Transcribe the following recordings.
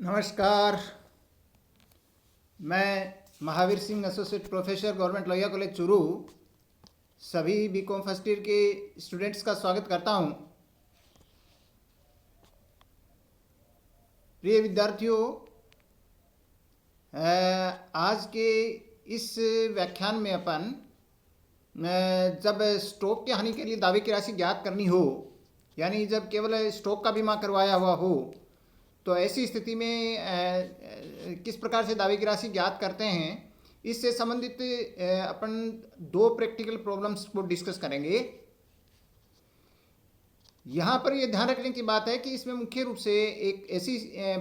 नमस्कार। मैं Mahavir Singh, associate professor, government Lohia college Churu, सभी बीकॉम फर्स्ट ईयर के स्टूडेंट्स का स्वागत करता हूं। प्रिय विद्यार्थियों, आज के इस व्याख्यान में अपन जब स्ट्रोक की हानि के लिए दावे की राशि ज्ञात करनी हो, यानी जब केवल स्ट्रोक का बीमा करवाया हुआ हो, तो ऐसी स्थिति में किस प्रकार से दावे की राशि ज्ञात करते हैं, इससे संबंधित अपन दो प्रैक्टिकल प्रॉब्लम्स को डिस्कस करेंगे। यहाँ पर ये ध्यान रखने की बात है कि इसमें मुख्य रूप से एक ऐसी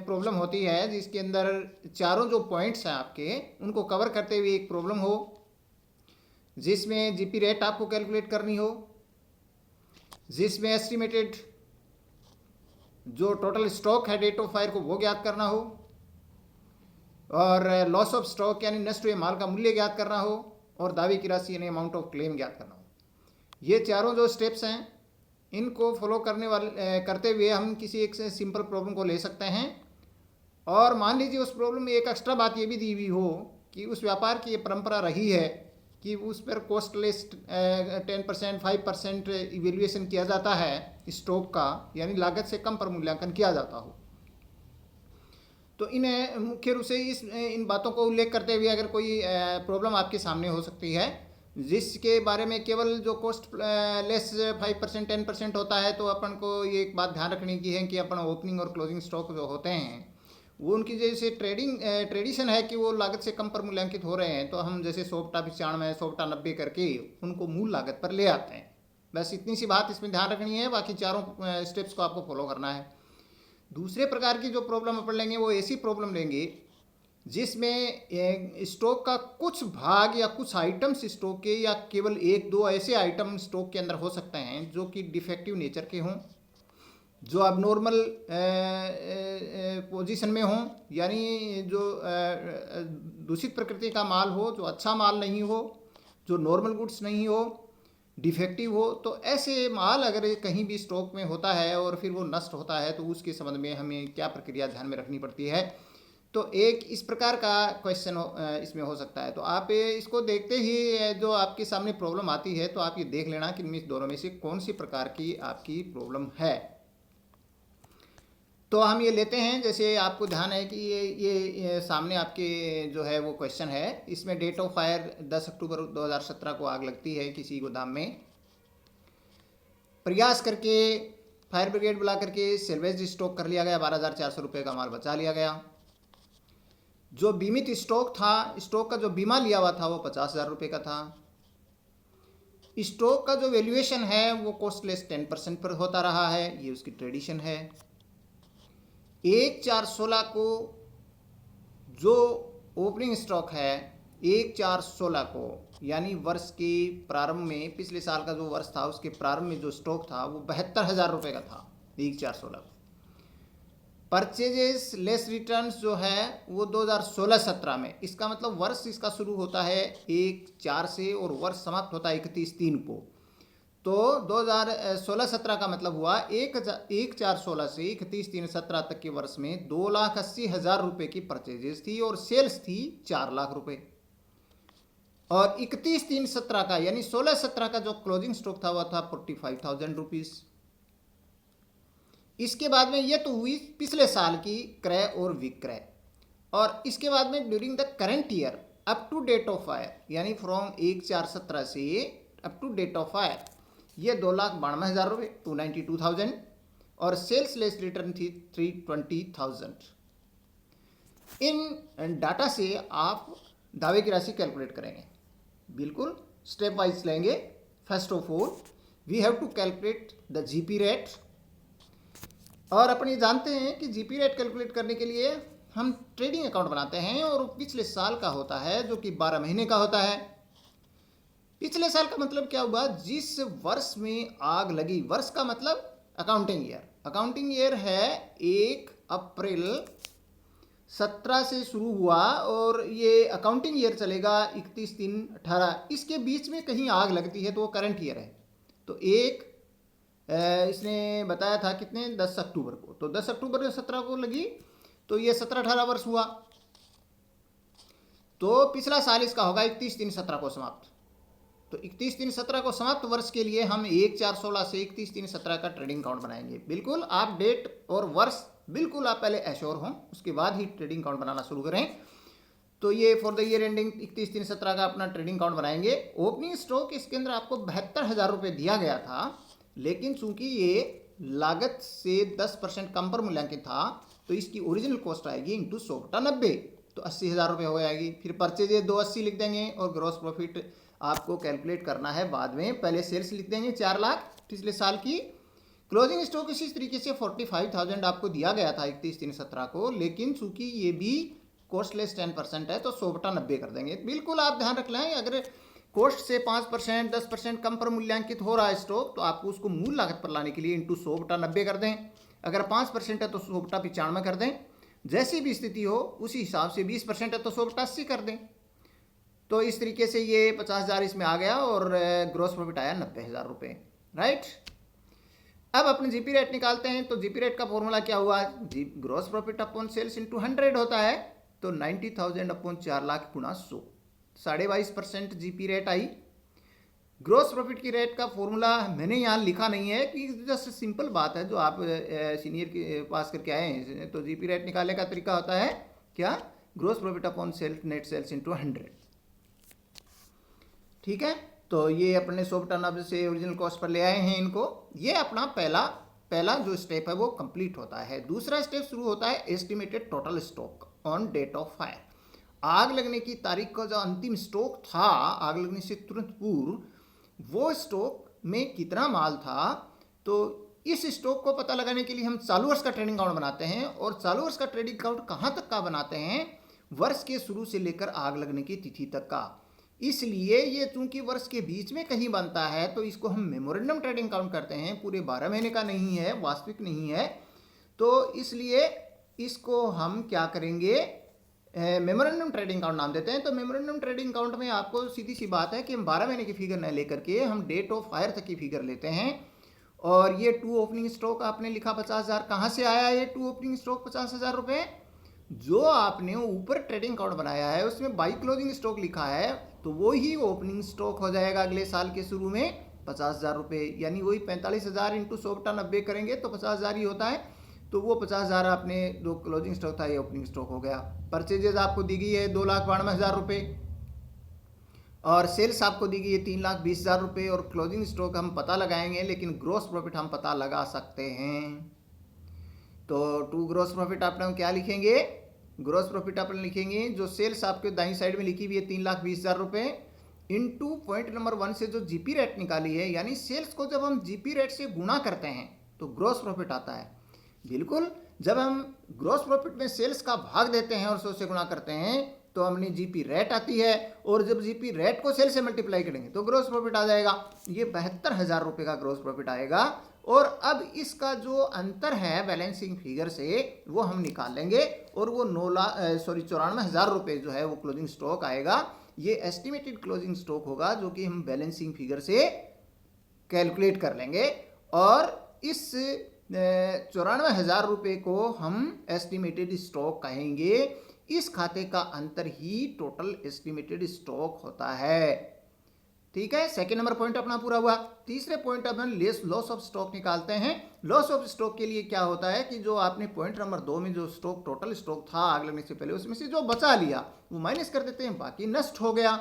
प्रॉब्लम होती है जिसके अंदर चारों जो पॉइंट्स हैं आपके, उनको कवर करते हुए एक प्रॉब्लम हो, जिसमें जीपी रेट आपको कैलकुलेट करनी हो, जिसमें एस्टिमेटेड जो टोटल स्टॉक है डेट ऑफ फायर को वो ज्ञात करना हो, और लॉस ऑफ स्टॉक यानी नष्ट हुए माल का मूल्य ज्ञात करना हो, और दावे की राशि यानी अमाउंट ऑफ क्लेम ज्ञात करना हो। ये चारों जो स्टेप्स हैं, इनको फॉलो करते हुए हम किसी एक से सिंपल प्रॉब्लम को ले सकते हैं। और मान लीजिए उस प्रॉब्लम में एक एक्स्ट्रा बात ये भी दी हुई हो कि उस व्यापार की ये परंपरा रही है कि उस पर कॉस्टलेस 10% 5% इवेल्युएशन किया जाता है स्टॉक का, यानी लागत से कम पर मूल्यांकन किया जाता हो। तो इन्हें मुख्य रूप से इन बातों को उल्लेख करते हुए अगर कोई प्रॉब्लम आपके सामने हो सकती है जिसके बारे में केवल जो कॉस्ट लेस 5% 10% होता है, तो अपन को ये एक बात ध्यान रखने की है कि अपन ओपनिंग और क्लोजिंग स्टॉक जो होते हैं वो उनकी जैसे ट्रेडिशन है कि वो लागत से कम पर मूल्यांकित हो रहे हैं, तो हम जैसे 100/95 100/90 करके उनको मूल लागत पर ले आते हैं। बस इतनी सी बात इसमें ध्यान रखनी है, बाकी चारों स्टेप्स को आपको फॉलो करना है। दूसरे प्रकार की जो प्रॉब्लम अपन लेंगे वो ऐसी प्रॉब्लम लेंगे जिसमें स्टॉक का कुछ भाग या कुछ आइटम्स स्टॉक के या केवल एक दो ऐसे आइटम स्टॉक के अंदर हो सकते हैं जो कि डिफेक्टिव नेचर के हों, जो अब नॉर्मल पोजीशन में हों, यानी जो दूषित प्रकृति का माल हो, जो अच्छा माल नहीं हो, जो नॉर्मल गुड्स नहीं हो, डिफेक्टिव हो। तो ऐसे माल अगर कहीं भी स्टॉक में होता है और फिर वो नष्ट होता है, तो उसके संबंध में हमें क्या प्रक्रिया ध्यान में रखनी पड़ती है। तो एक इस प्रकार का क्वेश्चन इसमें हो सकता है। तो आप इसको देखते ही जो आपके सामने प्रॉब्लम आती है, तो आप ये देख लेना कि इनमें दोनों में से कौन सी प्रकार की आपकी प्रॉब्लम है। तो हम ये लेते हैं, जैसे आपको ध्यान है कि ये सामने आपके जो है वो क्वेश्चन है। इसमें डेट ऑफ फायर 10 अक्टूबर 2017 को आग लगती है किसी गोदाम में। प्रयास करके फायर ब्रिगेड बुला करके सेल्वेज स्टॉक कर लिया गया, 12,400 रुपये का माल बचा लिया गया। जो बीमित स्टॉक था, स्टॉक का जो बीमा लिया हुआ था वो 50,000 रुपये का था। स्टॉक का जो वैल्यूएशन है वो कॉस्टलेस 10% पर होता रहा है, ये उसकी ट्रेडिशन है। 1/4/16 को जो ओपनिंग स्टॉक है 1/4/16 को, यानी वर्ष के प्रारंभ में, पिछले साल का जो वर्ष था उसके प्रारंभ में जो स्टॉक था वो 72,000 रुपये का था 1/4/16 को। परचेजेस लेस रिटर्न्स जो है वो 2016-17 में, इसका मतलब वर्ष इसका शुरू होता है 1/4 से और वर्ष समाप्त होता है 31/3 को। तो 2016-17 का मतलब हुआ 1/4/16 से 31/3/17 तक के वर्ष में 2,80,000 रुपये की परचेजेस थी और सेल्स थी 4 लाख रुपये। और 31/3/17 का यानी 16-17 का जो क्लोजिंग स्टॉक था वह था 45,000 रुपीज़। इसके बाद में ये तो हुई पिछले साल की क्रय और विक्रय, और इसके बाद में during the current year up to date of fire, यानी फ्रॉम 1/4/17 से up to date of fire, ये 2,92,000 रुपये 292,000, और सेल्स लेस रिटर्न थी 320,000। इन डाटा से आप दावे की राशि कैलकुलेट करेंगे, बिल्कुल स्टेप वाइज लेंगे। First of all we have to calculate the GP rate, और अपन ये जानते हैं कि जीपी रेट कैलकुलेट करने के लिए हम ट्रेडिंग अकाउंट बनाते हैं, और पिछले साल का होता है जो कि 12 महीने का होता है। पिछले साल का मतलब क्या हुआ, जिस वर्ष में आग लगी, वर्ष का मतलब अकाउंटिंग ईयर। अकाउंटिंग ईयर है 1 अप्रैल 17 से शुरू हुआ और ये अकाउंटिंग ईयर चलेगा 31/3/18। इसके बीच में कहीं आग लगती है तो वो करंट ईयर है। तो इसने बताया था कितने 10 अक्टूबर को, तो 10 अक्टूबर 17 को लगी, तो ये 17-18 वर्ष हुआ। तो पिछला साल इसका होगा 31/3/17 को समाप्त। तो 31/3/17 को समाप्त वर्ष के लिए हम 1/4/16 से 31/3/17 का ट्रेडिंग अकाउंट बनाएंगे। बिल्कुल आप डेट और वर्ष बिल्कुल आप पहले एश्योर हों, उसके बाद ही ट्रेडिंग अकाउंट बनाना शुरू करें। तो ये फॉर द ईयर एंडिंग 31/3/17 का अपना ट्रेडिंग अकाउंट बनाएंगे। ओपनिंग स्टॉक इसके अंदर आपको 72,000 रुपये दिया गया था, लेकिन चूंकि ये लागत से 10% कम पर मूल्यांकित था, तो इसकी ओरिजिनल कॉस्ट आएगी इंटू 100/90, तो 80,000 रुपये हो जाएगी। फिर परचेजेज 280 लिख देंगे और ग्रॉस प्रॉफिट आपको कैलकुलेट करना है बाद में। पहले सेल्स लिख देंगे 4 लाख पिछले साल की। क्लोजिंग स्टॉक इसी तरीके से 45,000 आपको दिया गया था 31/3/17 को, लेकिन चूंकि ये भी कॉस्टलेस 10% है तो 100/90 कर देंगे। बिल्कुल आप ध्यान रख लें, अगर कॉस्ट से 5% 10% कम पर मूल्यांकित हो रहा है स्टॉक, तो आपको उसको मूल लागत पर लाने के लिए इंटू 100/90 कर दें। अगर 5% है तो 100/95 कर दें। जैसी भी स्थिति हो उसी हिसाब से 20% है तो 100/80 कर दें। तो इस तरीके से ये 50,000 इसमें आ गया और ग्रॉस प्रॉफिट आया 90,000 रुपये, राइट। अब अपने जीपी रेट निकालते हैं। तो जीपी रेट का फॉर्मूला क्या हुआ, gross profit upon sales into 100 होता है। तो 90,000 अपॉन 4 लाख गुणा 100, 22.5% GP rate I. Gross profit की रेट का फॉर्मूला मैंने यहाँ लिखा नहीं है कि जस्ट सिंपल बात है जो आप सीनियर के पास करके आए हैं। तो जीपी रेट निकालने का तरीका होता है क्या, gross profit upon sales net sales into 100, ठीक है। तो ये अपने 100/90 से ओरिजिनल कॉस्ट पर ले आए हैं इनको। ये अपना पहला जो स्टेप है वो कंप्लीट होता है। दूसरा स्टेप शुरू होता है estimated total stock on date of fire. आग लगने की तारीख का जो अंतिम स्टॉक था, आग लगने से तुरंत पूर्व, वो स्टॉक में कितना माल था। तो इस स्टॉक को पता लगाने के लिए हम चालू वर्ष का ट्रेडिंग अकाउंट बनाते हैं। और चालू वर्ष का ट्रेडिंग अकाउंट कहाँ तक का बनाते हैं, वर्ष के शुरू से लेकर आग लगने की तिथि तक का। इसलिए ये चूंकि वर्ष के बीच में कहीं बनता है तो इसको हम मेमोरेंडम ट्रेडिंग अकाउंट करते हैं। पूरे 12 महीने का नहीं है, वास्तविक नहीं है, तो इसलिए इसको हम क्या करेंगे, मेमोरेंडम ट्रेडिंग अकाउंट नाम देते हैं। तो मेमोरेंडम ट्रेडिंग अकाउंट में आपको सीधी सी बात है कि हम 12 महीने की फिगर न लेकर के हम डेट ऑफ फायर तक की फिगर लेते हैं। और ये 2 ओपनिंग स्टॉक आपने लिखा 50,000, कहाँ से आया ये 2 ओपनिंग स्टॉक 50,000 रुपये, जो आपने ऊपर ट्रेडिंग अकाउंट बनाया है उसमें बाई क्लोजिंग स्टॉक लिखा है, तो वो ही ओपनिंग स्टॉक हो जाएगा अगले साल के शुरू में 50,000 रुपये। यानी वही 45,000 इंटू 100/90 करेंगे तो 50,000 ही होता है। तो वो 50,000 आपने जो क्लोजिंग स्टॉक था ये ओपनिंग स्टॉक हो गया। परचेजेज आपको दी गई है 2,92,000 रुपये और सेल्स आपको दी गई है 3,20,000 रुपये। और क्लोजिंग स्टॉक हम पता लगाएंगे, लेकिन ग्रॉस प्रॉफिट हम पता लगा सकते हैं। तो टू ग्रॉस प्रॉफिट आप क्या लिखेंगे, ग्रॉस प्रॉफिट अपन लिखेंगे जो सेल्स आपके दाईं साइड में लिखी हुई है 3,20,000 रुपये इंटू पॉइंट नंबर 1 से जो जीपी रेट निकाली है, यानी सेल्स को जब हम जीपी रेट से गुणा करते हैं तो ग्रॉस प्रॉफिट आता है। बिल्कुल, जब हम ग्रॉस प्रॉफिट में सेल्स का भाग देते हैं और 100 से गुणा करते हैं तो हमने जीपी रेट आती है, और जब जीपी रेट को सेल्स से मल्टीप्लाई करेंगे तो ग्रॉस प्रॉफिट आ जाएगा। ये 72,000 रुपये का ग्रॉस प्रॉफिट आएगा। और अब इसका जो अंतर है बैलेंसिंग फिगर से वो हम निकाल लेंगे, और वो 94,000 रुपये जो है वो क्लोजिंग स्टॉक आएगा। ये एस्टिमेटेड क्लोजिंग स्टॉक होगा जो कि हम बैलेंसिंग फिगर से कैलकुलेट कर लेंगे, और इस 94,000 रुपये को हम एस्टिमेटेड स्टॉक कहेंगे। इस खाते का अंतर ही टोटल एस्टिमेटेड स्टॉक होता है, ठीक है। सेकेंड नंबर पॉइंट अपना पूरा हुआ। तीसरे point upon loss of stock निकालते हैं। लॉस ऑफ स्टॉक के लिए क्या होता है कि जो आपने पॉइंट नंबर 2 में जो स्टॉक टोटल स्टॉक था आग लगने से पहले, उसमें से जो बचा लिया वो माइनस कर देते हैं, बाकी नष्ट हो गया।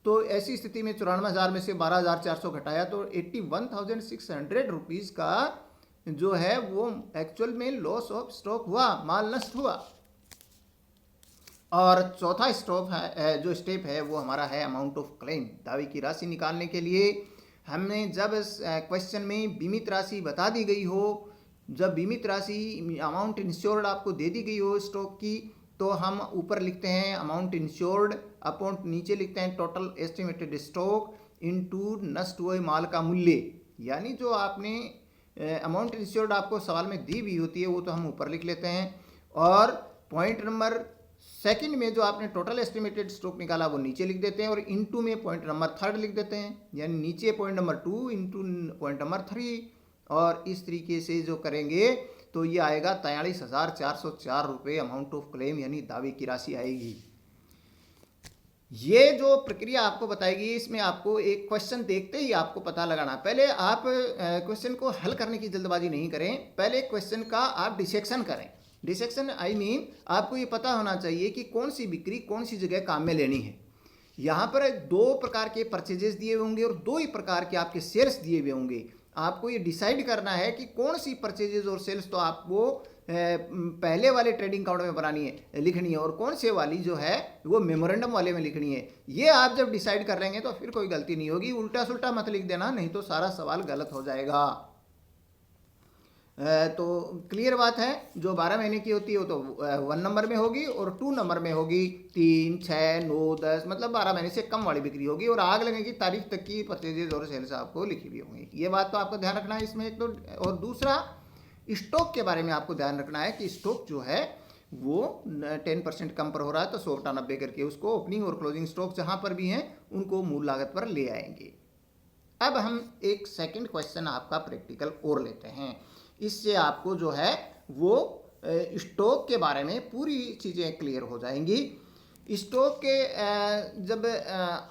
तो ऐसी स्थिति में 94,000 में से 12,400 घटाया तो 81,600 रुपीज़ का जो है वो एक्चुअल में लॉस ऑफ स्टॉक हुआ, माल नष्ट हुआ। और चौथा स्टॉप है जो स्टेप है वो हमारा है अमाउंट ऑफ क्लेम। दावे की राशि निकालने के लिए हमने जब क्वेश्चन में बीमित राशि बता दी गई हो, जब बीमित राशि अमाउंट इंश्योर्ड आपको दे दी गई हो स्टॉक की, तो हम ऊपर लिखते हैं अमाउंट इंश्योर्ड अपॉन नीचे लिखते हैं टोटल एस्टिमेटेड स्टॉक इनटू नष्ट हुए माल का मूल्य। यानी जो आपने अमाउंट इंश्योर्ड आपको सवाल में दी हुई होती है वो तो हम ऊपर लिख लेते हैं, और पॉइंट नंबर सेकंड में जो आपने टोटल एस्टिमेटेड स्टॉक निकाला वो नीचे लिख देते हैं, और इनटू में पॉइंट नंबर 3 लिख देते हैं। यानी नीचे point number 2 into point number 3, और इस तरीके से जो करेंगे तो ये आएगा 43,404 रुपये अमाउंट ऑफ क्लेम, यानी दावे की राशि आएगी। ये जो प्रक्रिया आपको बताएगी, इसमें आपको एक क्वेश्चन देखते ही आपको पता लगाना। पहले आप क्वेश्चन को हल करने की जल्दबाजी नहीं करें, पहले क्वेश्चन का आप डिसेक्शन करें। डिसेक्शन आई मीन आपको ये पता होना चाहिए कि कौन सी बिक्री कौन सी जगह काम में लेनी है। यहाँ पर 2 प्रकार के परचेजेस दिए हुए होंगे और 2 ही प्रकार के आपके सेल्स दिए हुए होंगे। आपको ये डिसाइड करना है कि कौन सी परचेजेस और सेल्स तो आपको पहले वाले ट्रेडिंग अकाउंट में बनानी है, लिखनी है, और कौन से वाली जो है वो मेमोरेंडम वाले में लिखनी है। ये आप जब डिसाइड कर लेंगे तो फिर कोई गलती नहीं होगी। उल्टा सुल्टा मत लिख देना, नहीं तो सारा सवाल गलत हो जाएगा। तो क्लियर बात है। जो 12 महीने की होती है वो तो 1 नंबर में होगी और 2 नंबर में होगी 3, 6, 9, 10, मतलब 12 महीने से कम वाली बिक्री होगी और आग लगने की तारीख तक की परचेजेज और सेल्स आपको लिखी हुई होंगी। ये बात तो आपको ध्यान रखना है इसमें एक तो। और दूसरा, स्टॉक के बारे में आपको ध्यान रखना है कि स्टॉक जो है वो 10% कम पर हो रहा है तो 100 बटा 90 करके उसको ओपनिंग और क्लोजिंग स्टॉक जहाँ पर भी हैं उनको मूल लागत पर ले आएंगे। अब हम एक सेकंड क्वेश्चन आपका प्रैक्टिकल और लेते हैं। इससे आपको जो है वो स्टॉक के बारे में पूरी चीज़ें क्लियर हो जाएंगी। स्टॉक के जब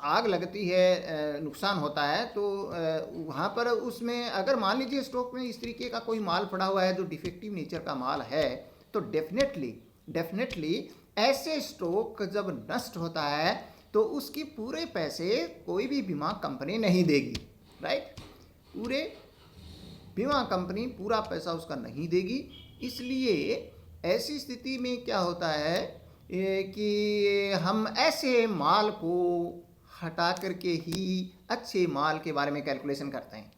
आग लगती है, नुकसान होता है, तो वहाँ पर उसमें अगर मान लीजिए स्टॉक में इस तरीके का कोई माल पड़ा हुआ है जो डिफेक्टिव नेचर का माल है, तो डेफिनेटली ऐसे स्टॉक जब नष्ट होता है तो उसकी पूरे पैसे कोई भी बीमा कंपनी नहीं देगी, राइट। पूरे बीमा कंपनी पूरा पैसा उसका नहीं देगी। इसलिए ऐसी स्थिति में क्या होता है कि हम ऐसे माल को हटा करके ही अच्छे माल के बारे में कैलकुलेशन करते हैं।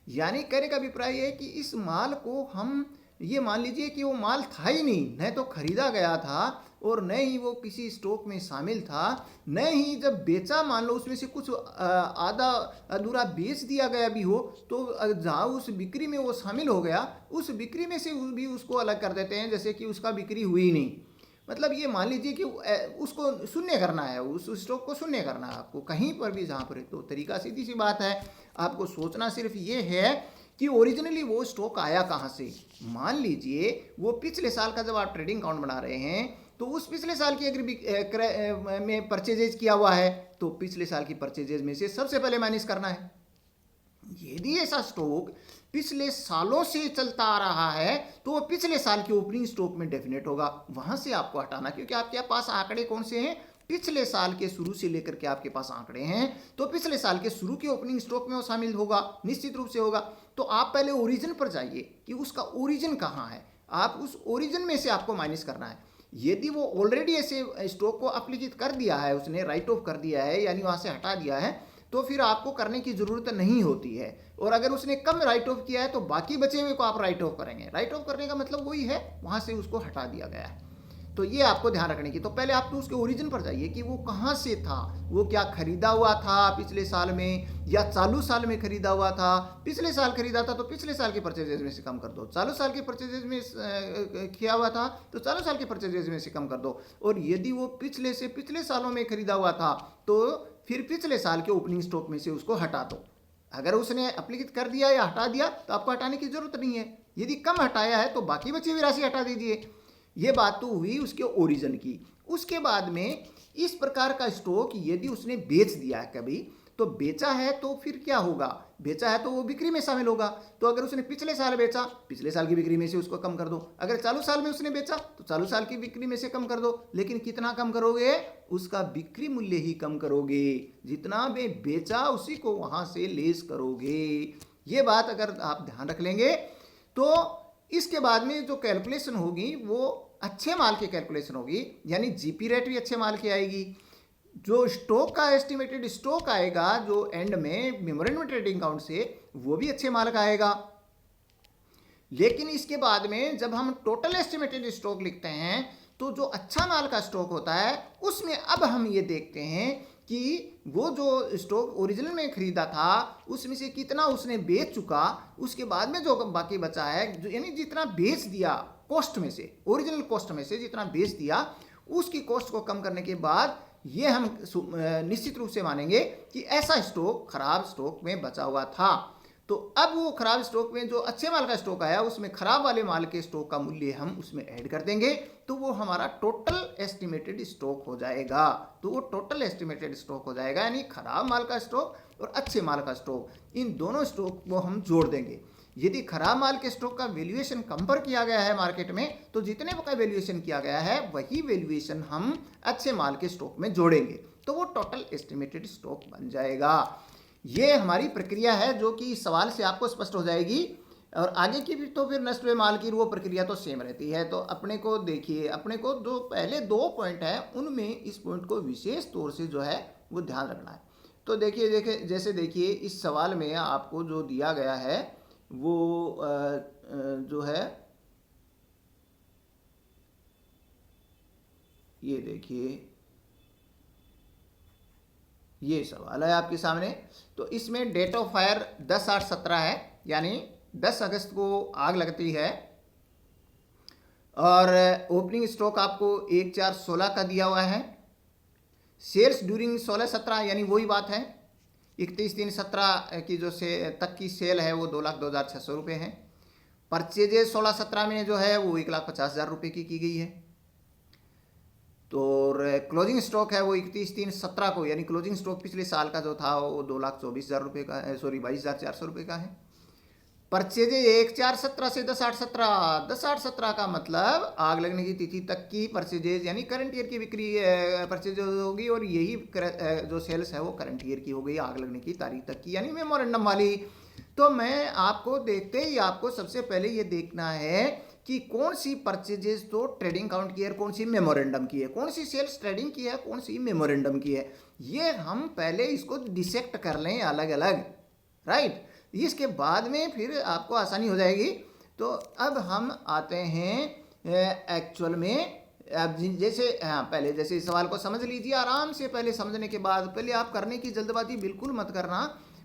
यानी कहने का अभिप्राय है कि इस माल को हम, ये मान लीजिए कि वो माल था ही नहीं, न तो खरीदा गया था और न ही वो किसी स्टॉक में शामिल था, न ही जब बेचा मान लो उसमें से कुछ आधा अधूरा बेच दिया गया भी हो, तो जहाँ उस बिक्री में वो शामिल हो गया उस बिक्री में से भी उसको अलग कर देते हैं जैसे कि उसका बिक्री हुई ही नहीं। मतलब ये मान लीजिए कि उसको शून्य करना है, उस स्टॉक को शून्य करना है आपको कहीं पर भी जहाँ पर है। तो तरीका सीधी सी बात है, आपको सोचना सिर्फ ये है कि ओरिजिनली वो स्टॉक आया कहाँ से। मान लीजिए वो पिछले साल का जब आप ट्रेडिंग अकाउंट बना रहे हैं तो उस पिछले साल की अगर में परचेजेज किया हुआ है तो पिछले साल की परचेजेज में से सबसे पहले माइनस करना है। यदि ऐसा स्टॉक पिछले सालों से चलता आ रहा है तो वो पिछले साल के ओपनिंग स्टॉक में डेफिनेट होगा, वहां से आपको हटाना, क्योंकि आपके पास आंकड़े कौन से हैं, पिछले साल के शुरू से लेकर के आपके पास आंकड़े हैं, तो पिछले साल के शुरू के ओपनिंग स्टॉक में वो शामिल होगा, निश्चित रूप से होगा। तो आप पहले ओरिजिन पर जाइए कि उसका ओरिजिन कहाँ है, आप उस ओरिजिन में से आपको माइनस करना है। यदि वो ऑलरेडी ऐसे स्टॉक को अपलिखित कर दिया है, उसने राइट ऑफ कर दिया है, यानी वहां से हटा दिया है, तो फिर आपको करने की जरूरत नहीं होती है। और अगर उसने कम राइट ऑफ किया है तो बाकी बचे हुए को आप राइट ऑफ करेंगे। राइट ऑफ करने का मतलब वही है, वहां से उसको हटा दिया गया है। तो ये आपको ध्यान रखने की। तो पहले आप तो उसके ओरिजिन पर जाइए कि वो कहाँ से था, वो क्या खरीदा हुआ था पिछले साल में या चालू साल में खरीदा हुआ था। पिछले साल खरीदा था तो पिछले साल के परचेजेज में से कम कर दो, चालू साल के परचेजेज में किया हुआ था तो चालू साल के परचेजेज में से कम कर दो। और यदि वो पिछले से पिछले सालों में खरीदा हुआ था तो फिर पिछले साल के ओपनिंग स्टॉक में से उसको हटा दो। अगर उसने अप्लिकेट कर दिया या हटा दिया तो आपको हटाने की जरूरत नहीं है। यदि कम हटाया है तो बाकी बची हुई राशि हटा दीजिए। ये बात तो हुई उसके ओरिजिन की। उसके बाद में इस प्रकार का स्टॉक यदि उसने बेच दिया है कभी, तो बेचा है तो फिर क्या होगा, बेचा है तो वो बिक्री में शामिल होगा। तो अगर उसने पिछले साल बेचा, पिछले साल की बिक्री में से उसको कम कर दो। अगर चालू साल में उसने बेचा तो चालू साल की बिक्री में से कम कर दो। लेकिन कितना कम करोगे, उसका बिक्री मूल्य ही कम करोगे, जितना भी बेचा उसी को वहां से लेस करोगे। ये बात अगर आप ध्यान रख लेंगे तो इसके बाद में जो कैलकुलेशन होगी वो अच्छे माल की कैलकुलेशन होगी, यानी जीपी रेट भी अच्छे माल की आएगी। जो स्टॉक का एस्टिमेटेड स्टॉक आएगा जो एंड में मेमोरेंडम ट्रेडिंग अकाउंट से, वो भी अच्छे माल का आएगा। लेकिन इसके बाद में जब हम टोटल एस्टिमेटेड स्टॉक लिखते हैं तो जो अच्छा माल का स्टॉक होता है उसमें अब हम ये देखते हैं कि वो जो स्टॉक ओरिजिनल में खरीदा था उसमें से कितना उसने बेच चुका, उसके बाद में जो बाकी बचा है, यानी जितना बेच दिया कॉस्ट में से, ओरिजिनल कॉस्ट में से जितना बेच दिया, उसकी कॉस्ट को कम करने के बाद ये हम निश्चित रूप से मानेंगे कि ऐसा स्टॉक खराब स्टॉक में बचा हुआ था। तो अब वो खराब स्टॉक में जो अच्छे माल का स्टॉक आया उसमें खराब वाले माल के स्टॉक का मूल्य हम उसमें ऐड कर देंगे, तो वो हमारा टोटल एस्टिमेटेड स्टॉक हो जाएगा। तो वो टोटल एस्टिमेटेड स्टॉक हो जाएगा, यानी खराब माल का स्टॉक और अच्छे माल का स्टॉक, इन दोनों स्टॉक को हम जोड़ देंगे। यदि खराब माल के स्टॉक का वैल्यूएशन कंपेयर किया गया है मार्केट में, तो जितने का वैल्यूएशन किया गया है वही वैल्यूएशन हम अच्छे माल के स्टॉक में जोड़ेंगे, तो वो टोटल एस्टिमेटेड स्टॉक बन जाएगा। ये हमारी प्रक्रिया है जो कि इस सवाल से आपको स्पष्ट हो जाएगी। और आगे की भी तो फिर नष्ट हुए माल की वो प्रक्रिया तो सेम रहती है। तो अपने को देखिए, अपने को जो पहले 2 पॉइंट है उनमें इस पॉइंट को विशेष तौर से जो है वो ध्यान रखना है। तो देखिए जैसे देखिए इस सवाल में आपको जो दिया गया है वो जो है ये देखिए, ये सवाल है आपके सामने। तो इसमें डेट ऑफ फायर 10/8/17 है, यानी 10 अगस्त को आग लगती है। और ओपनिंग स्टॉक आपको 1/4/16 का दिया हुआ है। सेल्स ड्यूरिंग 16/17 यानी वही बात है, 31/3/17 की जो तक की सेल है वो 2,02,600 रुपये है। परचेजेज 16/17 में जो है वो 1,50,000 रुपये की गई है। तो क्लोजिंग स्टॉक है वो 31/3/17 को, यानी क्लोजिंग स्टॉक पिछले साल का जो था वो 2,24,000 रुपये का है, सॉरी 22,400 रुपये का है। परचेजेज 1/4/17 से 10/8/17, 10/8/17 का मतलब आग लगने की तिथि तक की परचेजेज, यानी करंट ईयर की बिक्री परचेजेज होगी, और यही जो सेल्स है वो करंट ईयर की हो गई आग लगने की तारीख तक की, यानी मेमोरेंडम वाली। तो मैं आपको देखते ही आपको सबसे पहले ये देखना है कि कौन सी परचेजेज तो ट्रेडिंग काउंट की है, कौन सी मेमोरेंडम की है, कौन सी सेल्स ट्रेडिंग की है, कौन सी मेमोरेंडम की है। ये हम पहले इसको डिसेक्ट कर लें अलग अलग, राइट। इसके बाद में फिर आपको आसानी हो जाएगी। तो अब हम आते हैं एक्चुअल में। अब जैसे पहले जैसे इस सवाल को समझ लीजिए आराम से। पहले समझने के बाद, पहले आप करने की जल्दबाजी बिल्कुल मत करना,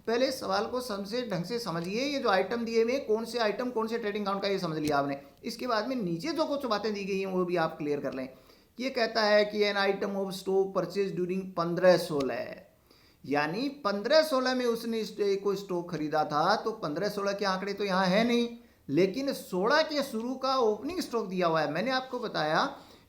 पहले सवाल को सबसे ढंग से समझिए। ये जो आइटम दिए हुए कौन से आइटम कौन से ट्रेडिंग अकाउंट का ये समझ लिया आपने। इसके बाद में नीचे जो कुछ बातें दी गई हैं वो भी आप क्लियर कर लें। ये कहता है कि an item of stock purchase during 15/16, यानी 15/16 में उसने कोई स्टॉक खरीदा था, तो 15/16 के आंकड़े तो यहाँ है नहीं, लेकिन 16 के शुरू का ओपनिंग स्टॉक दिया हुआ है। मैंने आपको बताया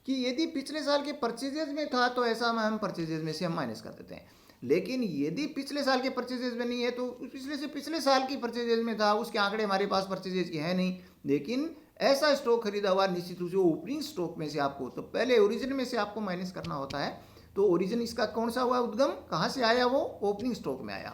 कि यदि पिछले साल के परचेजेज में था तो ऐसा हम परचेजेज में से हम माइनस कर देते हैं, लेकिन यदि पिछले साल के परचेजेज में नहीं है तो पिछले से पिछले साल की परचेजेज में था, उसके आंकड़े हमारे पास परचेजेज के हैं नहीं, लेकिन ऐसा स्टॉक खरीदा हुआ निश्चित रूप से ओपनिंग स्टॉक में से आपको, तो पहले ओरिजिन में से आपको माइनस करना होता है। तो ओरिजिन इसका कौन सा हुआ, उद्गम कहाँ से आया, वो ओपनिंग स्टॉक में आया।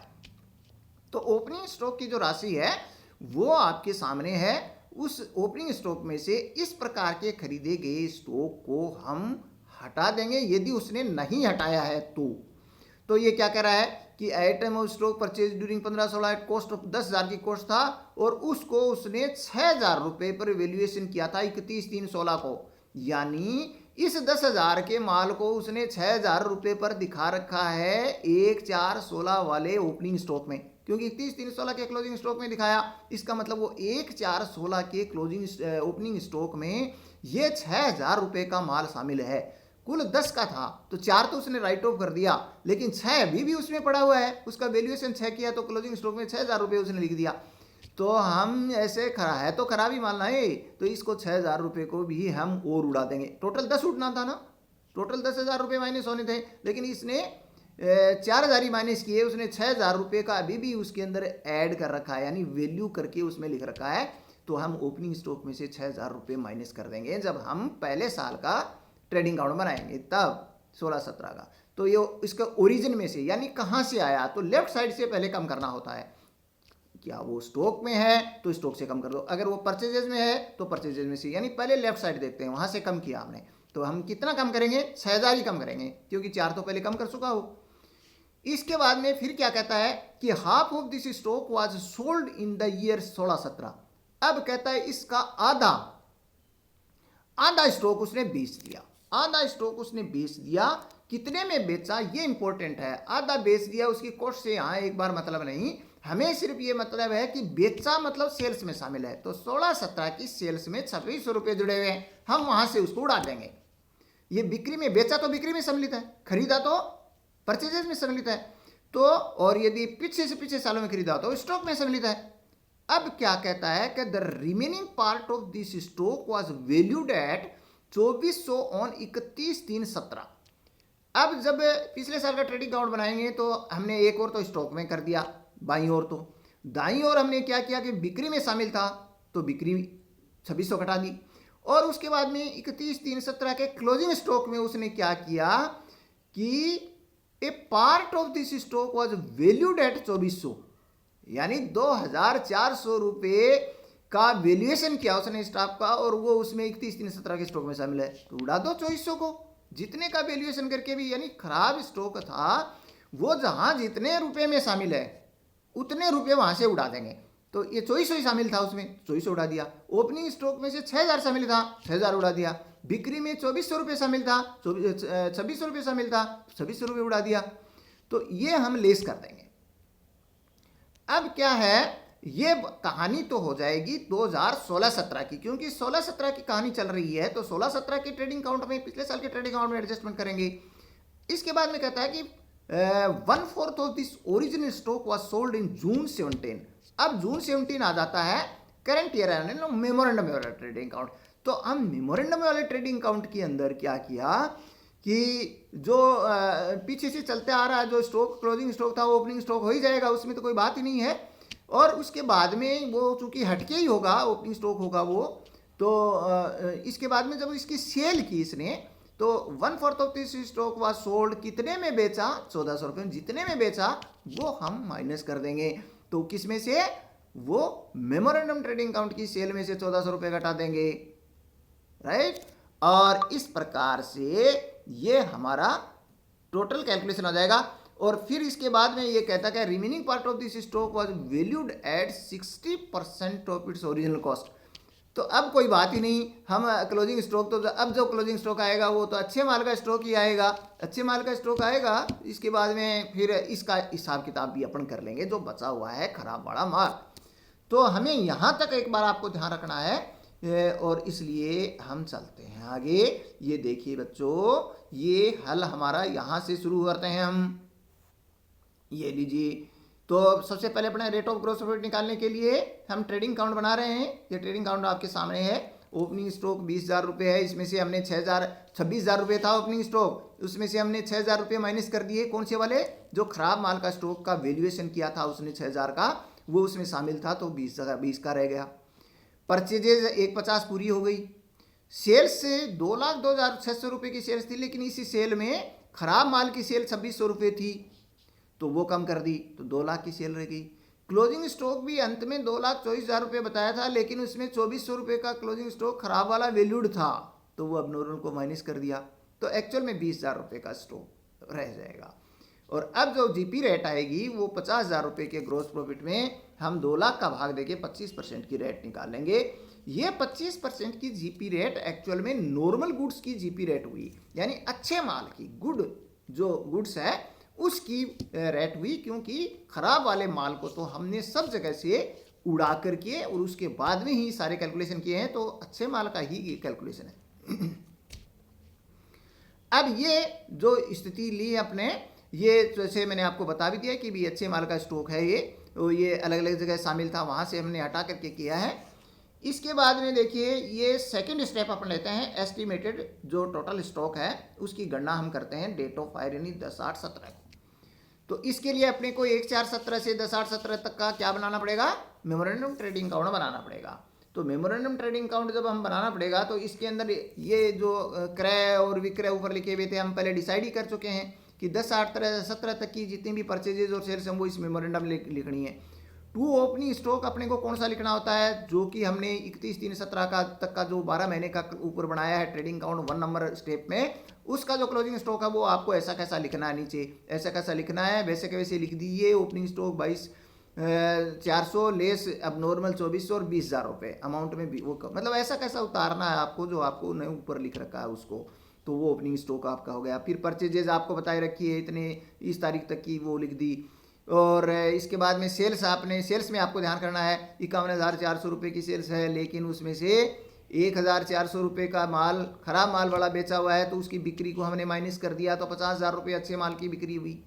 तो ओपनिंग स्टॉक की जो राशि है वो आपके सामने है। उस ओपनिंग स्टॉक में से इस प्रकार के खरीदे गए स्टॉक को हम हटा देंगे, यदि उसने नहीं हटाया है तो ये क्या कह रहा है कि item of stock purchase during 15/16 cost of 10,000 की कॉस्ट था, और उसको उसने 6,000 रुपये पर वैल्यूएशन किया था 31/3/16 को, यानी इस 10,000 के माल को उसने 6,000 रुपये पर दिखा रखा है 1/4/16 वाले ओपनिंग स्टॉक में, क्योंकि 31/3/16 के क्लोजिंग स्टॉक में दिखाया। इसका मतलब वो 1/4/16 के क्लोजिंग ओपनिंग स्टॉक में ये 6,000 रुपये का माल शामिल है। कुल 10 का था तो 4 तो उसने राइट ऑफ कर दिया, लेकिन 6 अभी भी उसमें पड़ा हुआ है, उसका वैल्यूएशन 6 किया तो क्लोजिंग स्टॉक में 6,000 रुपये उसने लिख दिया। तो हम ऐसे है तो खराब ही मानना है, तो इसको 6,000 रुपये को भी हम और उड़ा देंगे। टोटल 10 उठना था ना, टोटल 10,000 रुपये माइनस होने थे, लेकिन इसने 4,000 ही माइनस किए, उसने 6,000 रुपये का अभी भी उसके अंदर ऐड कर रखा है, यानी वैल्यू करके उसमें लिख रखा है। तो हम ओपनिंग स्टॉक में से 6,000 रुपये माइनस कर देंगे जब हम पहले साल का ट्रेडिंग अकाउंट बनाएंगे, तब 16/17 का। तो ये इसका ओरिजिन में से, यानी कहाँ से आया, तो लेफ्ट साइड से पहले कम करना होता है। क्या वो स्टॉक में है तो स्टॉक से कम कर दो, अगर वो परचेजेज में है तो परचेजेज में से, यानी पहले लेफ्ट साइड देखते हैं, वहां से कम किया हमने। तो हम कितना कम करेंगे, 6,000 ही कम करेंगे, क्योंकि 4 तो पहले कम कर चुका हो। इसके बाद में फिर क्या कहता है कि half of this stock was sold in the year 16/17। अब कहता है इसका आधा स्टॉक उसने बेच दिया, आधा स्टॉक उसने बेच दिया। कितने में बेचा ये इंपॉर्टेंट है, आधा बेच दिया, उसकी कॉस्ट से यहाँ एक बार मतलब नहीं, हमें सिर्फ ये मतलब है कि बेचा मतलब सेल्स में शामिल है। तो 16/17 की सेल्स में 2600 रुपये जुड़े हुए हैं, हम वहां से उसको उड़ा देंगे। ये बिक्री में, बेचा तो बिक्री में सम्मिलित है, खरीदा तो परचेजेज में सम्मिलित है। तो और यदि पीछे से पीछे सालों में खरीदा तो स्टॉक में सम्मिलित है। अब क्या कहता है कि the remaining part of this stock was valued at 2400 on 31/3/17। अब जब पिछले साल का ट्रेडिंग अकाउंट बनाएंगे तो हमने एक और तो स्टॉक में कर दिया बाईं ओर, तो दाईं ओर हमने क्या किया कि बिक्री में शामिल था तो बिक्री 2600 घटा दी, और उसके बाद में 31/3/17 के क्लोजिंग स्टॉक में उसने क्या किया कि a part of this stock was valued at 2400, यानी 2400 रुपये का वैल्यूएशन किया उसने स्टॉक का, और वो उसमें 31/3/17 के स्टॉक में शामिल है, तो उड़ा दो 2400 को जितने का वैल्यूएशन करके भी, यानी खराब स्टॉक था वो जहां जितने रुपए में शामिल है उतने रुपए वहां से उड़ा देंगे। तो ये 2400 ही शामिल था, उसमें 2400 उड़ा दिया। ओपनिंग स्टॉक में से 6000 शामिल था, 6000 उड़ा दिया। बिक्री में 2400 रुपये शामिल था, 2600 रुपये शामिल था, 2600 रुपये उड़ा दिया। तो ये हम लेस कर देंगे। अब क्या है, ये कहानी तो हो जाएगी 2016-17 की, क्योंकि 16-17 की कहानी चल रही है, तो 16-17 के ट्रेडिंग अकाउंट में पिछले साल के ट्रेडिंग अकाउंट में एडजस्टमेंट करेंगे। इसके बाद में कहता है कि 1/4 of this original stock was sold in June 17। अब जून 17 आ जाता है करंट ईयर है, मेमोरेंडम वाला ट्रेडिंग अकाउंट। तो हम मेमोरेंडम वाले ट्रेडिंग अकाउंट के अंदर क्या किया कि जो पीछे से चलते आ रहा है जो स्टॉक, क्लोजिंग स्टॉक था वो ओपनिंग स्टॉक हो ही जाएगा, उसमें तो कोई बात ही नहीं है। और उसके बाद में वो चूंकि हटके ही होगा, ओपनिंग स्टॉक होगा वो, तो इसके बाद में जब इसकी सेल की इसने, तो 1/4 of this stock was sold, कितने में बेचा, 1400 रुपये, जितने में बेचा वो हम माइनस कर देंगे। तो किस में से, वो मेमोरेंडम ट्रेडिंग अकाउंट की सेल में से 1400 रुपये घटा देंगे, राइट। और इस प्रकार से ये हमारा टोटल कैलकुलेशन आ जाएगा। और फिर इसके बाद में ये कहता है remaining part of this stock was valued eight 60% of its original cost. तो अब कोई बात ही नहीं, हम क्लोजिंग स्टॉक, तो अब जो क्लोजिंग स्टॉक आएगा वो तो अच्छे माल का स्टॉक ही आएगा, अच्छे माल का स्टॉक आएगा। इसके बाद में फिर इसका हिसाब किताब भी अपन कर लेंगे जो बचा हुआ है खराब वाला माल। तो हमें यहाँ तक एक बार आपको ध्यान रखना है, और इसलिए हम चलते हैं आगे। ये देखिए बच्चों, ये हल हमारा यहाँ से शुरू करते हैं हम, ये लीजिए। तो सबसे पहले अपना रेट ऑफ ग्रॉस प्रॉफिट निकालने के लिए हम ट्रेडिंग अकाउंट बना रहे हैं। ये ट्रेडिंग अकाउंट आपके सामने है। ओपनिंग स्टॉक 20,000 रुपये है, इसमें से हमने 26,000 रुपये था ओपनिंग स्टॉक, उसमें से हमने 6,000 रुपये माइनस कर दिए। कौन से वाले, जो खराब माल का स्टॉक का वैल्यूएशन किया था उसने 6,000 का, वो उसमें शामिल था, तो 20 का रह गया। परचेजेज 150 पूरी हो गई। सेल्स से 2,02,600 रुपये की सेल्स थी, लेकिन इसी सेल में खराब माल की सेल 2,600 रुपये थी, तो वो कम कर दी, तो 2 लाख की सेल रह गई। क्लोजिंग स्टॉक भी अंत में 2,24,000 रुपये बताया था, लेकिन उसमें 2,400 रुपये का क्लोजिंग स्टॉक खराब वाला वैल्यूड था, तो वो अबनॉर्मल को माइनस कर दिया, तो एक्चुअल में 20,000 रुपये का स्टॉक रह जाएगा। और अब जो जीपी रेट आएगी वो 50,000 रुपये के ग्रोस प्रॉफिट में हम 2 लाख का भाग देके 25% की रेट निकाल लेंगे। ये 25% की जीपी रेट एक्चुअल में नॉर्मल गुड्स की जीपी रेट हुई, यानी अच्छे माल की, गुड जो गुड्स है उसकी रेट हुई, क्योंकि खराब वाले माल को तो हमने सब जगह से उड़ा करके और उसके बाद में ही सारे कैलकुलेशन किए हैं, तो अच्छे माल का ही कैलकुलेशन है। अब ये जो स्थिति ली अपने, ये जैसे मैंने आपको बता भी दिया कि भी अच्छे माल का स्टॉक है ये अलग अलग जगह शामिल था, वहाँ से हमने हटा करके किया है। इसके बाद में देखिए ये सेकंड स्टेप अपन लेते हैं, एस्टिमेटेड जो टोटल स्टॉक है उसकी गणना हम करते हैं डेट ऑफ फायर यानी 10/8/17 को। तो इसके लिए अपने को 1/4/17 से 10/8/17 तक का क्या बनाना पड़ेगा, मेमोरेंडम ट्रेडिंग अकाउंट बनाना पड़ेगा। तो मेमोरेंडम ट्रेडिंग अकाउंट जब हम बनाना पड़ेगा तो इसके अंदर ये जो क्रय और विक्रय ऊपर लिखे हुए थे हम पहले डिसाइड ही कर चुके हैं कि 10/8/17 तक की जितनी भी परचेजेज और सेल्स हैं वो इस मेमोरेंडम लिखनी है। टू ओपनिंग स्टॉक अपने को कौन सा लिखना होता है, जो कि हमने 31/3/17 का तक का जो 12 महीने का ऊपर बनाया है ट्रेडिंग अकाउंट 1 नंबर स्टेप में, उसका जो क्लोजिंग स्टॉक है वो आपको ऐसा कैसा लिखना है, नीचे ऐसा कैसा लिखना है, वैसे के वैसे लिख दीजिए। ओपनिंग स्टॉक 22,400 लेस अब नॉर्मल 2,400 और 20,000 रुपये अमाउंट में भी वो मतलब ऐसा कैसा उतारना है आपको, जो आपको नहीं ऊपर लिख रखा है उसको, तो वो ओपनिंग स्टॉक आपका हो गया। फिर परचेजेज आपको बताए रखी है इतने इस तारीख तक की, वो लिख दी। और इसके बाद में सेल्स, आपने सेल्स में आपको ध्यान करना है 51,400 रुपये की सेल्स है, लेकिन उसमें से 1,400 रुपये का माल खराब माल वाला बेचा हुआ है, तो उसकी बिक्री को हमने माइनस कर दिया, तो 50,000 रुपये अच्छे माल की बिक्री हुई।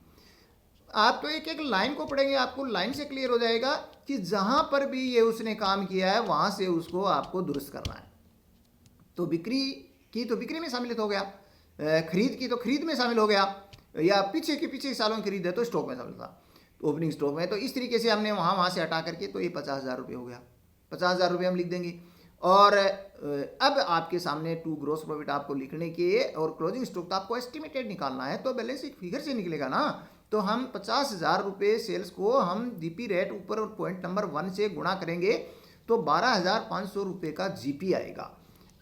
आप तो एक एक लाइन को पढ़ेंगे, आपको लाइन से क्लियर हो जाएगा कि जहां पर भी ये उसने काम किया है वहां से उसको आपको दुरुस्त करना है। तो बिक्री की तो बिक्री में शामिल हो गया, खरीद की तो खरीद में शामिल हो गया, या पीछे सालों की खरीद है तो स्टॉक में शामिल था, तो ओपनिंग स्टॉक में। तो इस तरीके से हमने वहां से हटा करके तो ये 50,000 रुपये हो गया, 50,000 रुपये हम लिख देंगे। और अब आपके सामने टू ग्रोस प्रॉफिट आपको लिखने के और क्लोजिंग स्टॉक तो आपको एस्टिमेटेड निकालना है, तो बैलेंस शीट फिगर से निकलेगा ना। तो हम 50,000 रुपये सेल्स को हम जीपी रेट ऊपर पॉइंट नंबर 1 से गुणा करेंगे तो 12,500 रुपये का जीपी आएगा।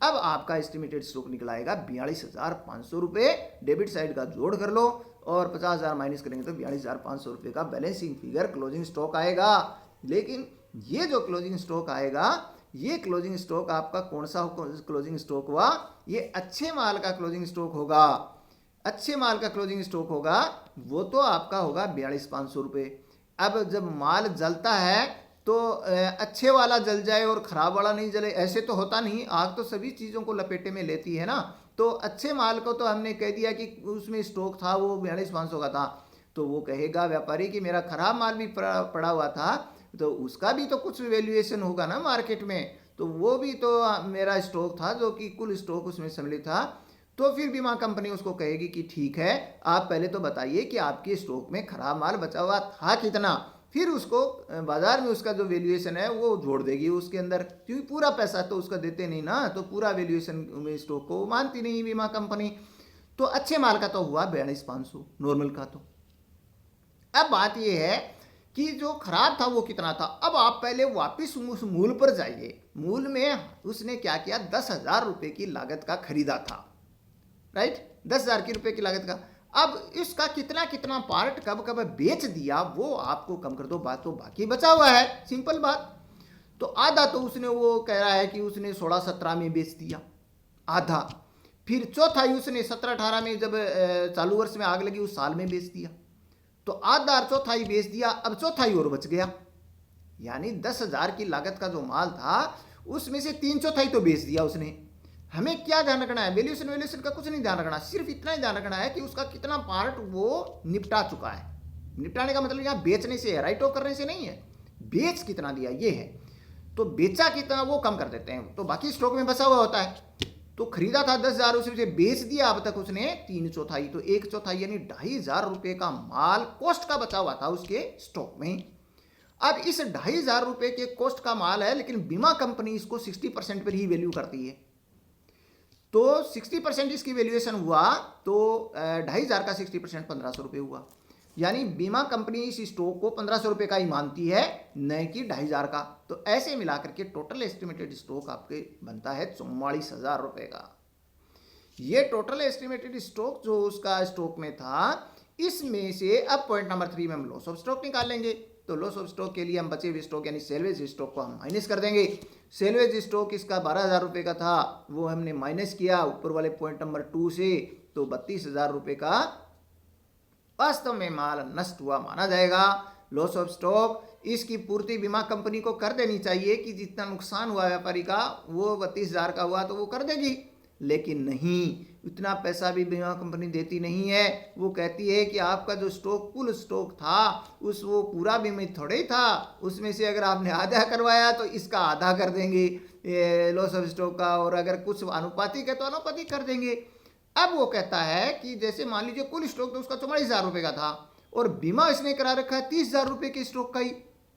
अब आपका एस्टिमेटेड स्टॉक निकला आएगा 42,500 रुपये। डेबिट साइड का जोड़ कर लो और 50,000 माइनस करेंगे तो 42,500 रुपये का बैलेंसिंग फिगर क्लोजिंग स्टॉक आएगा। लेकिन ये जो क्लोजिंग स्टॉक आएगा, ये क्लोजिंग स्टॉक आपका कौन सा क्लोजिंग स्टॉक हुआ? ये अच्छे माल का क्लोजिंग स्टॉक होगा। अच्छे माल का क्लोजिंग स्टॉक होगा वो तो आपका होगा 42,500 रुपये। अब जब माल जलता है तो अच्छे वाला जल जाए और खराब वाला नहीं जले, ऐसे तो होता नहीं। आग तो सभी चीज़ों को लपेटे में लेती है ना। तो अच्छे माल को तो हमने कह दिया कि उसमें स्टॉक था वो 42,500 का था, तो वो कहेगा व्यापारी कि मेरा खराब माल भी पड़ा हुआ था, तो उसका भी तो कुछ वैल्यूएशन होगा ना मार्केट में, तो वो भी तो मेरा स्टॉक था जो कि कुल स्टॉक उसमें सम्मिलित था। तो फिर बीमा कंपनी उसको कहेगी कि ठीक है, आप पहले तो बताइए कि आपके स्टॉक में खराब माल बचा हुआ था कितना, फिर उसको बाजार में उसका जो वैल्यूएशन है वो जोड़ देगी उसके अंदर, क्योंकि पूरा पैसा तो उसका देते नहीं ना, तो पूरा वैल्यूएशन में स्टॉक को मानती नहीं बीमा कंपनी। तो अच्छे माल का तो हुआ 42,500 नॉर्मल का। तो अब बात यह है कि जो खराब था वो कितना था। अब आप पहले वापिस उस मूल पर जाइए। मूल में उसने क्या किया, 10,000 रुपये की लागत का खरीदा था, राइट, 10,000 रुपये की लागत का। अब इसका कितना कितना पार्ट कब कब बेच दिया वो आपको कम कर दो, बात तो बाकी बचा हुआ है, सिंपल बात। तो आधा तो उसने, वो कह रहा है कि उसने 16-17 में बेच दिया आधा, फिर चौथाई उसने 17-18 में जब चालू वर्ष में आग लगी उस साल में बेच दिया, तो आधा चौथाई बेच दिया, अब चौथाई और बच गया। यानी 10,000 की लागत का जो माल था उसमें से 3/4 तो बेच दिया उसने। हमें क्या ध्यान रखना है, वैल्यूएशन का कुछ नहीं ध्यान रखना, सिर्फ इतना ही ध्यान रखना है कि उसका कितना पार्ट वो निपटा चुका है। निपटाने का मतलब यहाँ बेचने से है, राइट ऑफ करने से नहीं है, बेच कितना दिया ये है। तो बेचा कितना वो कम कर देते हैं, तो बाकी स्टॉक में बचा हुआ होता है। तो खरीदा था 10,000, उसमें बेच दिया अब तक उसने 3/4, तो 1/4 यानी 2,500 रुपये का माल कॉस्ट का बचा हुआ था उसके स्टॉक में। अब इस 2,500 रुपये के कॉस्ट का माल है, लेकिन बीमा कंपनी इसको 60% पर ही वैल्यू करती है। तो 60% इसकी वैल्यूएशन हुआ तो 2,500 का 60% 1,500 रुपये हुआ। यानी बीमा कंपनी इस स्टॉक को 1,500 रुपये का ही मानती है, न कि 2,500 का। तो ऐसे मिलाकर के टोटल एस्टिमेटेड स्टॉक आपके बनता है 44,000 रुपये का। ये टोटल एस्टिमेटेड स्टॉक जो उसका स्टॉक में था, इसमें से अब पॉइंट नंबर 3 में हम लॉस ऑफ स्टॉक निकालेंगे। तो लॉस ऑफ स्टॉक के लिए हम बचे हुए स्टॉक यानी सेल्वेज स्टॉक को हम माइनस कर देंगे। सेल्वेज स्टॉक इसका 12,000 रुपये का था, वो हमने माइनस किया ऊपर वाले पॉइंट नंबर 2 से, तो 32,000 रुपये का वास्तव में माल नष्ट हुआ माना जाएगा। लॉस ऑफ स्टॉक इसकी पूर्ति बीमा कंपनी को कर देनी चाहिए कि जितना नुकसान हुआ व्यापारी का वो 32,000 का हुआ तो वो कर देगी, लेकिन नहीं, इतना पैसा भी बीमा कंपनी देती नहीं है। वो कहती है कि आपका जो स्टॉक कुल स्टॉक था उस वो पूरा बीमित थोड़े ही था, उसमें से अगर आपने आधा करवाया तो इसका आधा कर देंगे लॉस ऑफ स्टॉक का, और अगर कुछ अनुपातिक है तो अनुपातिक कर देंगे। अब वो कहता है कि जैसे मान लीजिए कुल स्टॉक तो उसका 44,000 रुपये का था और बीमा इसने करा रखा है 30,000 रुपये के स्टॉक का ही,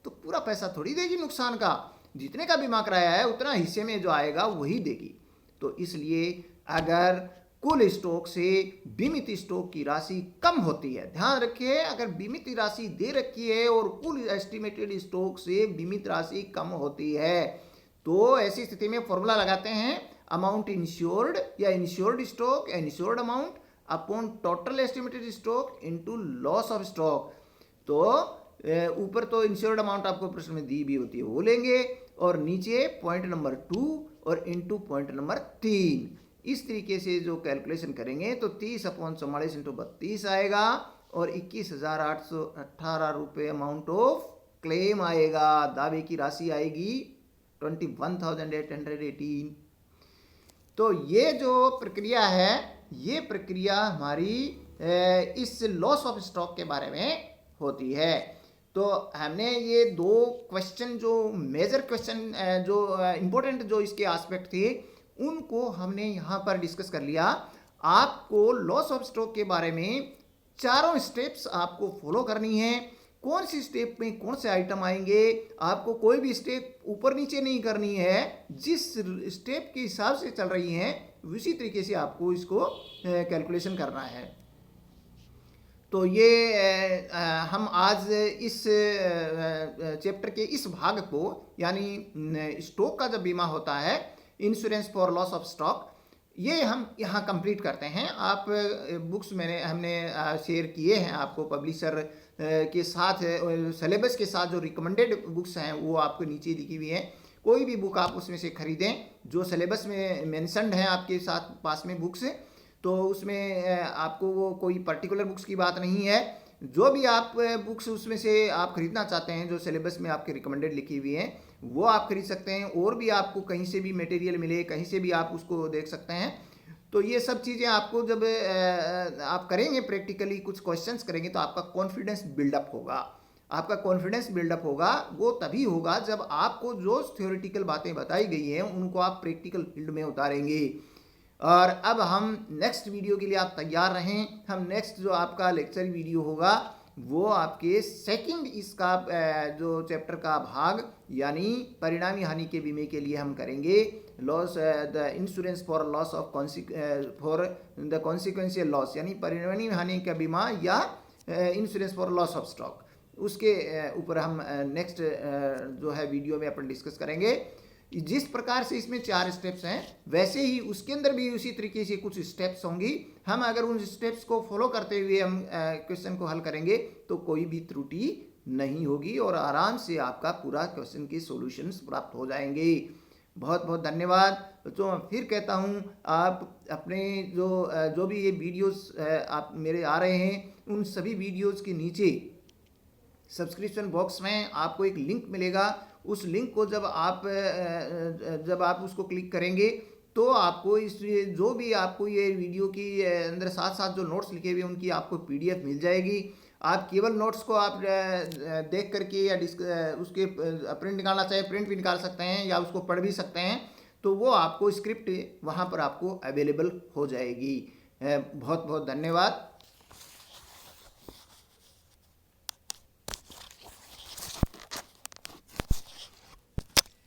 तो पूरा पैसा थोड़ी देगी नुकसान का, जितने का बीमा कराया है उतना हिस्से में जो आएगा वही देगी। तो इसलिए अगर कुल स्टॉक से बीमित स्टॉक की राशि कम होती है, ध्यान रखिए, अगर बीमित राशि दे रखी है और कुल एस्टिमेटेड स्टॉक से बीमित राशि कम होती है, तो ऐसी स्थिति में फॉर्मूला लगाते हैं अमाउंट इंश्योर्ड या insured stock, insured amount upon total estimated stock into loss of stock. तो ऊपर तो इंश्योर्ड अमाउंट आपको प्रश्न में दी भी होती है वो लेंगे, और नीचे पॉइंट नंबर 2 और इनटू पॉइंट नंबर 3। इस तरीके से जो कैलकुलेशन करेंगे तो 30/44 इंटू 32 आएगा और 21,818 रुपये अमाउंट ऑफ क्लेम आएगा, दावे की राशि आएगी 21,818। तो ये जो प्रक्रिया है, ये प्रक्रिया हमारी इस लॉस ऑफ स्टॉक के बारे में होती है। तो हमने ये दो क्वेश्चन जो मेजर क्वेश्चन जो इम्पोर्टेंट जो इसके एस्पेक्ट थे उनको हमने यहाँ पर डिस्कस कर लिया। आपको लॉस ऑफ स्टॉक के बारे में चारों स्टेप्स आपको फॉलो करनी है। कौन सी स्टेप में कौन से आइटम आएंगे, आपको कोई भी स्टेप ऊपर नीचे नहीं करनी है। जिस स्टेप के हिसाब से चल रही है उसी तरीके से आपको इसको कैलकुलेशन करना है। तो ये हम आज इस चैप्टर के इस भाग को यानी स्टॉक का जब बीमा होता है, insurance for loss of stock, ये हम यहाँ कंप्लीट करते हैं। आप बुक्स हमने शेयर किए हैं आपको पब्लिशर के साथ, सिलेबस के साथ जो रिकमेंडेड बुक्स हैं वो आपको नीचे लिखी हुई हैं। कोई भी बुक आप उसमें से खरीदें जो सिलेबस में मेंशन्ड है आपके साथ पास में बुक्स, तो उसमें आपको वो कोई पर्टिकुलर बुक्स की बात नहीं है। जो भी आप बुक्स उसमें से आप खरीदना चाहते हैं जो सिलेबस में आपके रिकमेंडेड लिखी हुई हैं वो आप खरीद सकते हैं। और भी आपको कहीं से भी मटेरियल मिले कहीं से भी आप उसको देख सकते हैं। तो ये सब चीज़ें आपको जब आप करेंगे प्रैक्टिकली कुछ क्वेश्चंस करेंगे तो आपका कॉन्फिडेंस बिल्डअप होगा। आपका कॉन्फिडेंस बिल्डअप होगा वो तभी होगा जब आपको जो थ्योरेटिकल बातें बताई गई हैं उनको आप प्रैक्टिकल फील्ड में उतारेंगे। और अब हम नेक्स्ट वीडियो के लिए आप तैयार रहें। हम नेक्स्ट जो आपका लेक्चर वीडियो होगा वो आपके सेकंड इसका जो चैप्टर का भाग यानी परिणामी हानि के बीमे के लिए हम करेंगे। Loss the insurance for loss of for the consequential loss यानी परिणामी हानि का बीमा या insurance for loss of stock, उसके ऊपर हम नेक्स्ट जो है वीडियो में अपन डिस्कस करेंगे। जिस प्रकार से इसमें 4 स्टेप्स हैं वैसे ही उसके अंदर भी उसी तरीके से कुछ स्टेप्स होंगी। हम अगर उन स्टेप्स को फॉलो करते हुए हम क्वेश्चन को हल करेंगे तो कोई भी त्रुटि नहीं होगी और आराम से आपका पूरा क्वेश्चन के सॉल्यूशंस प्राप्त हो जाएंगे। बहुत बहुत धन्यवाद। तो मैं फिर कहता हूँ आप अपने जो भी ये वीडियोस आप मेरे आ रहे हैं उन सभी वीडियोस के नीचे सब्सक्रिप्शन बॉक्स में आपको एक लिंक मिलेगा। उस लिंक को जब आप उसको क्लिक करेंगे तो आपको इस जो भी आपको ये वीडियो की अंदर साथ साथ जो नोट्स लिखे हुए हैं उनकी आपको PDF मिल जाएगी। आप केवल नोट्स को आप देख करके या उसके प्रिंट निकालना चाहे प्रिंट भी निकाल सकते हैं या उसको पढ़ भी सकते हैं। तो वो आपको स्क्रिप्ट वहाँ पर आपको अवेलेबल हो जाएगी। बहुत बहुत धन्यवाद।